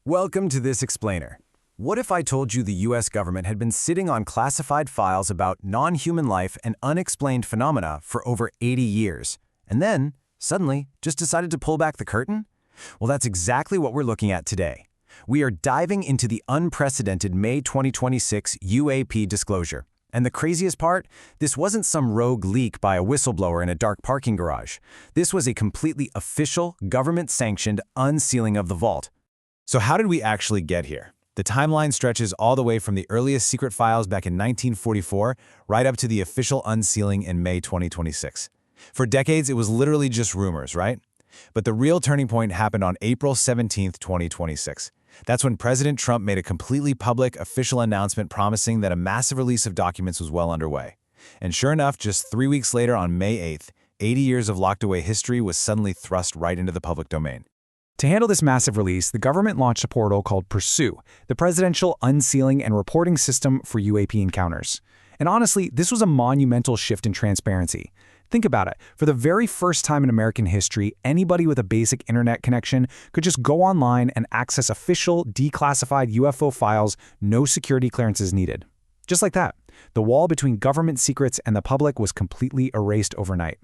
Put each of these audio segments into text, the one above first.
Welcome to this explainer. What if I told you the US government had been sitting on classified files about non-human life and unexplained phenomena for over 80 years, and then, suddenly, just decided to pull back the curtain? Well, that's exactly what we're looking at today. We are diving into the unprecedented May 2026 UAP disclosure. And the craziest part? This wasn't some rogue leak by a whistleblower in a dark parking garage. This was a completely official, government-sanctioned unsealing of the vault. So how did we actually get here? The timeline stretches all the way from the earliest secret files back in 1944 right up to the official unsealing in May 2026. For decades, it was literally just rumors, right? But the real turning point happened on April 17, 2026. That's when President Trump made a completely public, official announcement promising that a massive release of documents was well underway. And sure enough, just 3 weeks later on May 8th, 80 years of locked-away history was suddenly thrust right into the public domain. To handle this massive release, the government launched a portal called Pursue, the Presidential Unsealing and Reporting System for UAP Encounters. And honestly, this was a monumental shift in transparency. Think about it. For the very first time in American history, anybody with a basic internet connection could just go online and access official, declassified UFO files, no security clearances needed. Just like that, the wall between government secrets and the public was completely erased overnight.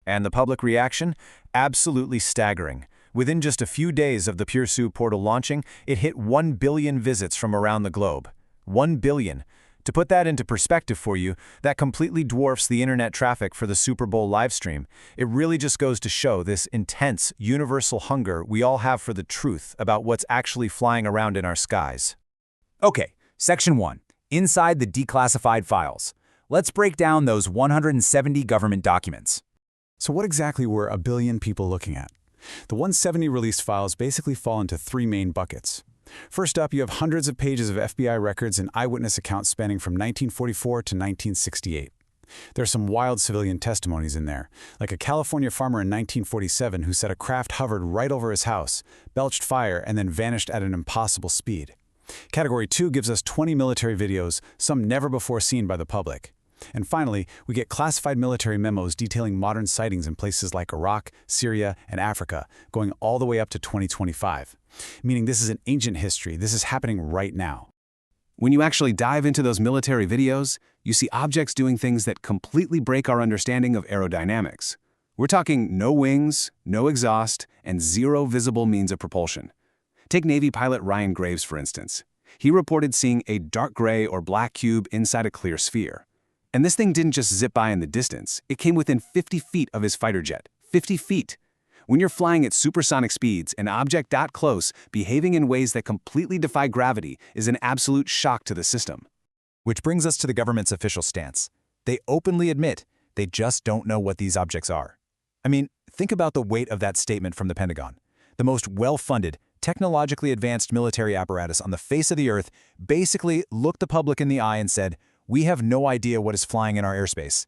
And the public reaction? Absolutely staggering. Within just a few days of the Pursue portal launching, it hit 1 billion visits from around the globe. 1 billion. To put that into perspective for you, that completely dwarfs the internet traffic for the Super Bowl livestream. It really just goes to show this intense, universal hunger we all have for the truth about what's actually flying around in our skies. Okay, Section 1. Inside the declassified files. Let's break down those 170 government documents. So what exactly were a billion people looking at? The 170 released files basically fall into 3 main buckets. First up, you have hundreds of pages of FBI records and eyewitness accounts spanning from 1944 to 1968. There's some wild civilian testimonies in there, like a California farmer in 1947 who said a craft hovered right over his house, belched fire, and then vanished at an impossible speed. Category 2 gives us 20 military videos, some never before seen by the public. And finally, we get classified military memos detailing modern sightings in places like Iraq, Syria, and Africa, going all the way up to 2025. Meaning this is an ancient history. This is happening right now. When you actually dive into those military videos, you see objects doing things that completely break our understanding of aerodynamics. We're talking no wings, no exhaust, and 0 visible means of propulsion. Take Navy pilot Ryan Graves, for instance. He reported seeing a dark gray or black cube inside a clear sphere. And this thing didn't just zip by in the distance. It came within 50 feet of his fighter jet. 50 feet. When you're flying at supersonic speeds, an object that close, behaving in ways that completely defy gravity, is an absolute shock to the system. Which brings us to the government's official stance. They openly admit they just don't know what these objects are. I mean, think about the weight of that statement from the Pentagon. The most well-funded, technologically advanced military apparatus on the face of the earth basically looked the public in the eye and said, "We have no idea what is flying in our airspace."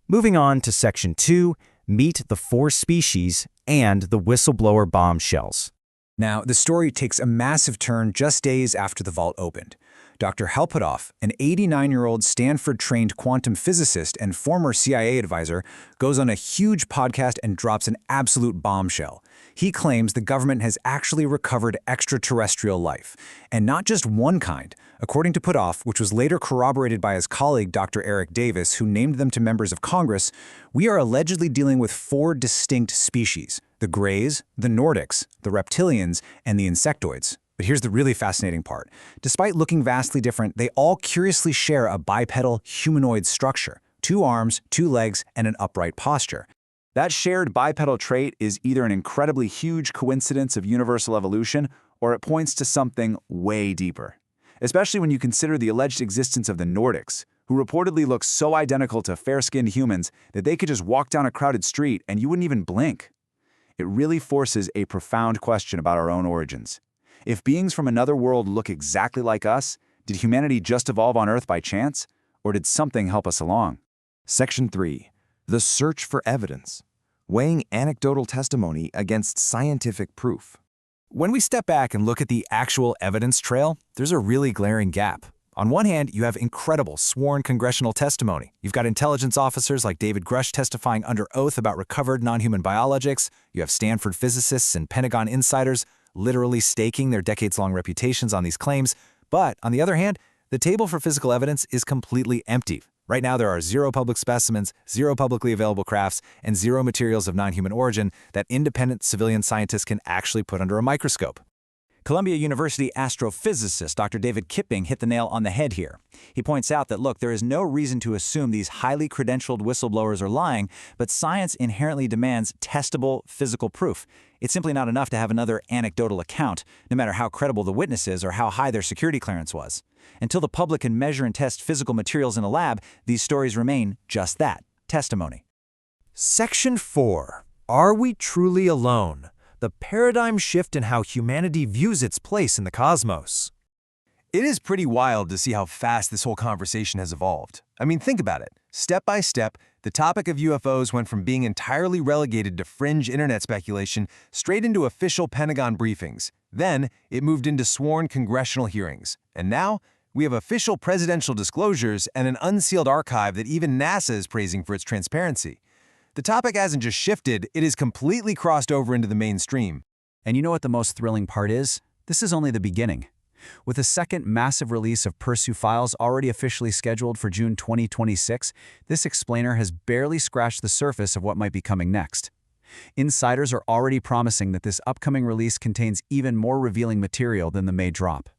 Moving on to Section 2, meet the 4 species and the whistleblower bombshells. Now, the story takes a massive turn just days after the vault opened. Dr. Halpatoff, an 89-year-old Stanford-trained quantum physicist and former CIA advisor, goes on a huge podcast and drops an absolute bombshell. He claims the government has actually recovered extraterrestrial life, and not just one kind. According to Puthoff, which was later corroborated by his colleague Dr. Eric Davis, who named them to members of Congress, we are allegedly dealing with 4 distinct species: the Greys, the Nordics, the Reptilians, and the Insectoids. But here's the really fascinating part. Despite looking vastly different, they all curiously share a bipedal humanoid structure: 2 arms, 2 legs, and an upright posture. That shared bipedal trait is either an incredibly huge coincidence of universal evolution, or it points to something way deeper. Especially when you consider the alleged existence of the Nordics, who reportedly look so identical to fair-skinned humans that they could just walk down a crowded street and you wouldn't even blink. It really forces a profound question about our own origins. If beings from another world look exactly like us, did humanity just evolve on Earth by chance, or did something help us along? Section 3. The search for evidence. Weighing anecdotal testimony against scientific proof. When we step back and look at the actual evidence trail, there's a really glaring gap. On one hand, you have incredible sworn congressional testimony. You've got intelligence officers like David Grush testifying under oath about recovered non-human biologics. You have Stanford physicists and Pentagon insiders literally staking their decades-long reputations on these claims. But on the other hand, the table for physical evidence is completely empty. Right now, there are 0 public specimens, 0 publicly available crafts, and 0 materials of non-human origin that independent civilian scientists can actually put under a microscope. Columbia University astrophysicist Dr. David Kipping hit the nail on the head here. He points out that, look, there is no reason to assume these highly credentialed whistleblowers are lying, but science inherently demands testable physical proof. It's simply not enough to have another anecdotal account, no matter how credible the witness is or how high their security clearance was. Until the public can measure and test physical materials in a lab, these stories remain just that, testimony. Section 4. Are we truly alone? The paradigm shift in how humanity views its place in the cosmos. It is pretty wild to see how fast this whole conversation has evolved. I mean, think about it. Step by step, the topic of UFOs went from being entirely relegated to fringe internet speculation straight into official Pentagon briefings. Then, it moved into sworn congressional hearings. And now, we have official presidential disclosures and an unsealed archive that even NASA is praising for its transparency. The topic hasn't just shifted, it has completely crossed over into the mainstream. And you know what the most thrilling part is? This is only the beginning. With a second massive release of Pursue files already officially scheduled for June 2026, this explainer has barely scratched the surface of what might be coming next. Insiders are already promising that this upcoming release contains even more revealing material than the May drop.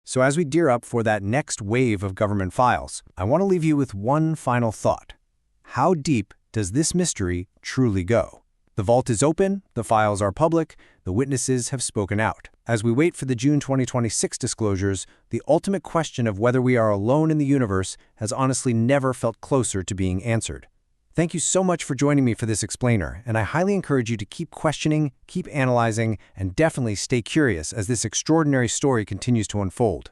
So as we gear up for that next wave of government files, I want to leave you with one final thought. How deep does this mystery truly go? The vault is open, the files are public, the witnesses have spoken out. As we wait for the June 2026 disclosures, the ultimate question of whether we are alone in the universe has honestly never felt closer to being answered. Thank you so much for joining me for this explainer, and I highly encourage you to keep questioning, keep analyzing, and definitely stay curious as this extraordinary story continues to unfold.